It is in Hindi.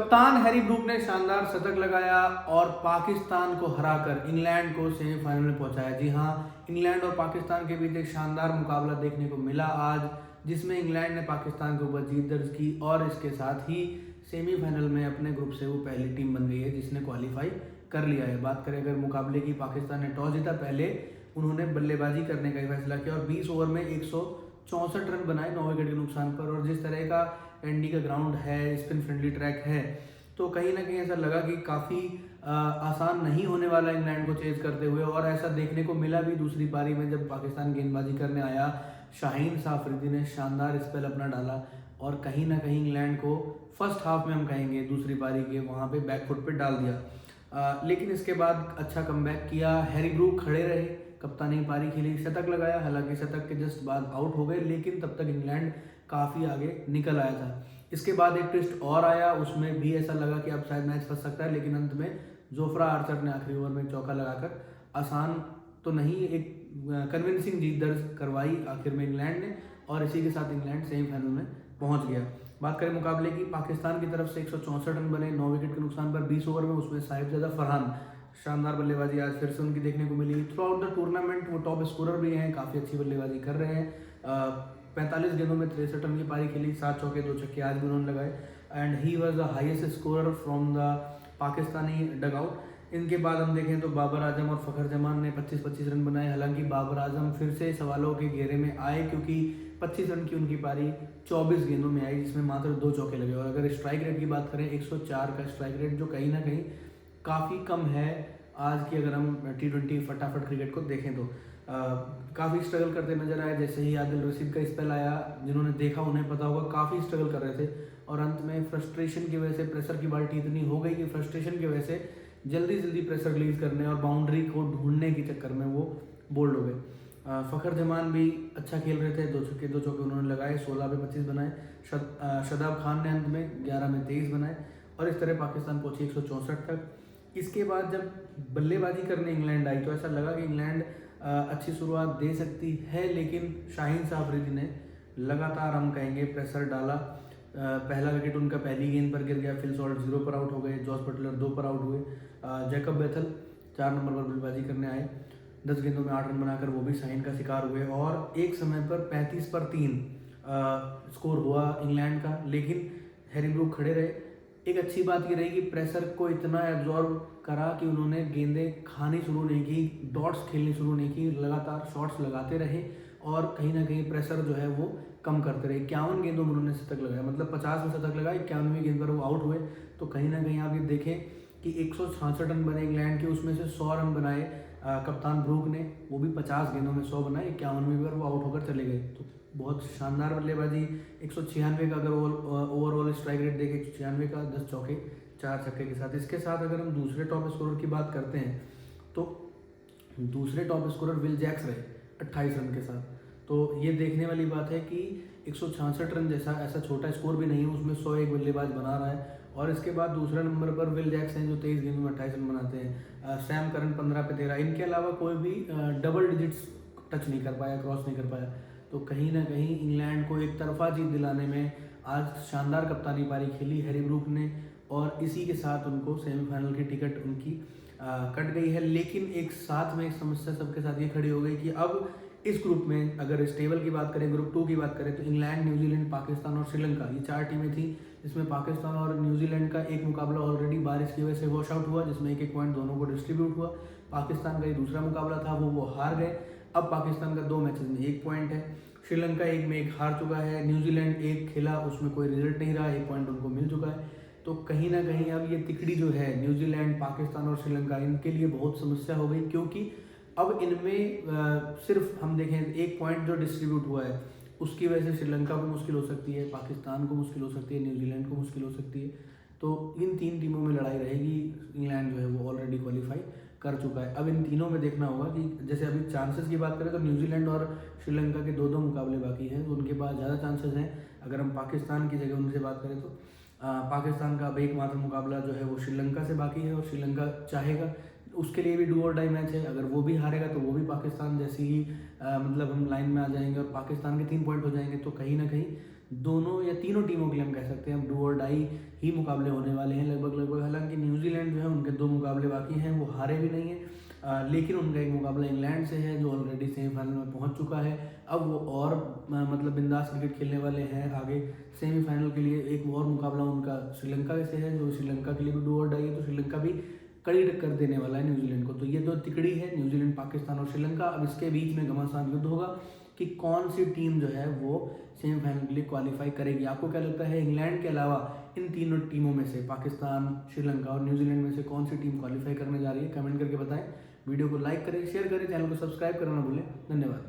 कप्तान हैरी ब्रूक ने शानदार शतक लगाया और पाकिस्तान को हराकर इंग्लैंड को सेमीफाइनल में पहुंचाया। जी हाँ, इंग्लैंड और पाकिस्तान के बीच एक शानदार मुकाबला देखने को मिला आज, जिसमें इंग्लैंड ने पाकिस्तान के ऊपर जीत दर्ज की और इसके साथ ही सेमीफाइनल में अपने ग्रुप से वो पहली टीम बन गई है जिसने क्वालिफाई कर लिया है। बात करें अगर मुकाबले की, पाकिस्तान ने टॉस जीता, पहले उन्होंने बल्लेबाजी करने का ही फैसला किया और 20 ओवर में 164 रन बनाए 9 विकेट के नुकसान पर। और जिस तरह का एंडी का ग्राउंड है, स्पिन फ्रेंडली ट्रैक है, तो कहीं ना कहीं ऐसा लगा कि काफ़ी आसान नहीं होने वाला इंग्लैंड को चेज करते हुए। और ऐसा देखने को मिला भी दूसरी पारी में, जब पाकिस्तान गेंदबाजी करने आया, शाहीन अफरीदी ने शानदार स्पेल अपना डाला और कहीं ना कहीं इंग्लैंड को फर्स्ट हाफ में, हम कहेंगे दूसरी पारी के, वहाँ पे बैकफुट पे डाल दिया। लेकिन इसके बाद अच्छा कमबैक किया, हैरी ब्रूक खड़े रहे, कप्तानी पारी खेली, शतक लगाया। हालांकि शतक के जस्ट बाद आउट हो गए, लेकिन तब तक इंग्लैंड काफ़ी आगे निकल आया था। इसके बाद एक ट्विस्ट और आया, उसमें भी ऐसा लगा कि अब शायद मैच फंस सकता है, लेकिन अंत में जोफ्रा आर्चर ने आखिरी ओवर में चौका लगाकर आसान तो नहीं, एक कन्विंसिंग जीत दर्ज करवाई आखिर में इंग्लैंड ने और इसी के साथ इंग्लैंड सेमीफाइनल में पहुंच गया। बात करें मुकाबले की, पाकिस्तान की तरफ से 164 रन बने 9 विकेट के नुकसान पर 20 ओवर में, उसमें साहिबजादा फरहान शानदार बल्लेबाजी आज फिर से उनकी देखने को मिली। थ्रू आउट द टूर्नामेंट वो टॉप स्कोरर भी हैं, काफ़ी अच्छी बल्लेबाजी कर रहे हैं। 45 गेंदों में 63 रन की पारी खेली, 7 चौके 2 छक्के आज भी उन्होंने लगाए and he was the highest scorer from the Pakistani dugout. इनके बाद हम देखें तो बाबर आजम और फ़खर जमान ने 25-25 रन बनाए। हालांकि बाबर आजम फिर से सवालों के घेरे में आए, क्योंकि 25 रन की उनकी पारी 24 गेंदों में आई, जिसमें मात्र 2 चौके लगे। और अगर स्ट्राइक रेट की बात करें, 104 का स्ट्राइक रेट, जो कहीं ना कहीं काफ़ी कम है आज की, अगर हम T20 फटाफट क्रिकेट को देखें तो। काफ़ी स्ट्रगल करते नजर आए। जैसे ही आदिल रशीद का स्पेल आया, जिन्होंने देखा उन्हें पता होगा, काफ़ी स्ट्रगल कर रहे थे और अंत में फ्रस्ट्रेशन की वजह से, प्रेशर की बाल्टी इतनी हो गई कि फ्रस्ट्रेशन की वजह से जल्दी जल्दी प्रेशर रिलीज करने और बाउंड्री को ढूंढने के चक्कर में वो बोल्ड हो गए। फ़खर जमान भी अच्छा खेल रहे थे, 2 छक्के 2 चौके उन्होंने लगाए, 16 पे 25 बनाए। शादाब खान ने अंत में 11 में 23 बनाए और इस तरह पाकिस्तान पहुंची 164 तक। इसके बाद जब बल्लेबाजी करने इंग्लैंड आई तो ऐसा लगा कि इंग्लैंड अच्छी शुरुआत दे सकती है, लेकिन शाहीन अफरीदी ने लगातार, हम कहेंगे, प्रेशर डाला। पहला विकेट उनका पहली गेंद पर गिर गया, फिल सॉल्ट 0 पर आउट हो गए, जॉस बटलर 2 पर आउट हुए, जैकब बेथल 4 नंबर पर बल्लेबाजी करने आए, 10 गेंदों में 8 रन बनाकर वो भी शाहीन का शिकार हुए और एक समय पर 35 पर 3 स्कोर हुआ इंग्लैंड का। लेकिन हैरी ब्रूक खड़े रहे। एक अच्छी बात ये रही कि प्रेशर को इतना एब्जॉर्ब करा कि उन्होंने गेंदें खानी शुरू नहीं की, डॉट्स खेलनी शुरू नहीं की, लगातार शॉट्स लगाते रहे और कहीं ना कहीं प्रेशर जो है वो कम करते रहे। 51 गेंदों में उन्होंने शतक लगाया, मतलब 50 में शतक लगाया, 51वीं गेंद पर वो आउट हुए। तो कहीं ना कहीं आप ये देखें कि 166 रन बने इंग्लैंड के, उसमें से 100 रन बनाए कप्तान ब्रूक ने, वो भी 50 गेंदों में 100 बनाए, 51वीं पर वो आउट होकर चले गए। तो बहुत शानदार बल्लेबाजी। 196 का अगर ओवरऑल स्ट्राइक रेट देखें, 196 का, 10 चौके 4 छक्के के साथ। इसके साथ अगर हम दूसरे टॉप स्कोरर की बात करते हैं तो दूसरे टॉप स्कोरर विल जैक्स रहे 28 रन के साथ। तो ये देखने वाली बात है कि 166 रन जैसा ऐसा छोटा स्कोर भी नहीं है, उसमें 101 बल्लेबाज बना रहा है। और इसके बाद दूसरे नंबर पर विल जैक्स हैं जो 23 गेंदों में 28 रन बनाते हैं। सैम करन 15 पे 13। इनके अलावा कोई भी डबल डिजिट्स टच नहीं कर पाया, क्रॉस नहीं कर पाया। तो कहीं ना कहीं इंग्लैंड को एक तरफा जीत दिलाने में आज शानदार कप्तानी पारी खेली हैरी ब्रूक ने और इसी के साथ उनको सेमीफाइनल की टिकट उनकी कट गई है। लेकिन एक साथ में एक समस्या सबके साथ ये खड़ी हो गई कि अब इस ग्रुप में, अगर इस टेबल की बात करें, ग्रुप 2 की बात करें, तो इंग्लैंड, न्यूजीलैंड, पाकिस्तान और श्रीलंका, ये 4 टीमें थी, जिसमें पाकिस्तान और न्यूजीलैंड का एक मुकाबला ऑलरेडी बारिश की वजह से वॉश आउट हुआ, जिसमें 1-1 पॉइंट दोनों को डिस्ट्रीब्यूट हुआ। पाकिस्तान का ये दूसरा मुकाबला था, वो हार गए। अब पाकिस्तान का 2 मैचेस में 1 पॉइंट है, श्रीलंका 1 में 1 हार चुका है, न्यूजीलैंड 1 खेला, उसमें कोई रिजल्ट नहीं रहा, 1 पॉइंट उनको मिल चुका है। तो कहीं ना कहीं अब ये तिकड़ी जो है न्यूजीलैंड, पाकिस्तान और श्रीलंका, इनके लिए बहुत समस्या हो गई, क्योंकि अब इनमें सिर्फ हम देखें 1 पॉइंट जो डिस्ट्रीब्यूट हुआ है उसकी वजह से श्रीलंका को मुश्किल हो सकती है, पाकिस्तान को मुश्किल हो सकती है, न्यूजीलैंड को मुश्किल हो सकती है। तो इन 3 टीमों में लड़ाई रहेगी। इंग्लैंड जो है वो ऑलरेडी क्वालिफाई कर चुका है। अब इन तीनों में देखना होगा कि जैसे अभी चांसेस की बात करें तो न्यूजीलैंड और श्रीलंका के 2-2 मुकाबले बाकी हैं, तो उनके पास ज़्यादा चांसेस हैं। अगर हम पाकिस्तान की जगह उनसे बात करें तो पाकिस्तान का अब एकमात्र मुकाबला जो है वो श्रीलंका से बाकी है और श्रीलंका चाहेगा उसके लिए भी डू और डाई मैच है। अगर वो भी हारेगा तो वो भी पाकिस्तान जैसी ही मतलब हम लाइन में आ जाएंगे और पाकिस्तान के 3 पॉइंट हो जाएंगे। तो कहीं ना कहीं दोनों या तीनों टीमों के लिए हम कह सकते हैं डू और डाई ही मुकाबले होने वाले हैं लगभग। हालांकि न्यूजीलैंड जो है उनके 2 मुकाबले बाकी हैं, वो हारे भी नहीं हैं, लेकिन उनका एक मुकाबला इंग्लैंड से है जो ऑलरेडी सेमीफाइनल में पहुंच चुका है। अब वो और मतलब बिंदास क्रिकेट खेलने वाले हैं आगे सेमीफाइनल के लिए। एक और मुकाबला उनका श्रीलंका से है जो श्रीलंका के लिए भी डू और डाई है, तो श्रीलंका भी कड़ी टक्कर देने वाला है न्यूजीलैंड को। तो ये 2 तिकड़ी है, न्यूजीलैंड, पाकिस्तान और श्रीलंका। अब इसके बीच में घमासान युद्ध होगा कि कौन सी टीम जो है वो सेमीफाइनल के लिए क्वालिफाई करेगी। आपको क्या लगता है इंग्लैंड के अलावा इन तीनों टीमों में से पाकिस्तान, श्रीलंका और न्यूजीलैंड में से कौन सी टीम क्वालिफाई करने जा रही है? कमेंट करके बताएं। वीडियो को लाइक करें, शेयर करें, चैनल को सब्सक्राइब करना ना भूलें। धन्यवाद।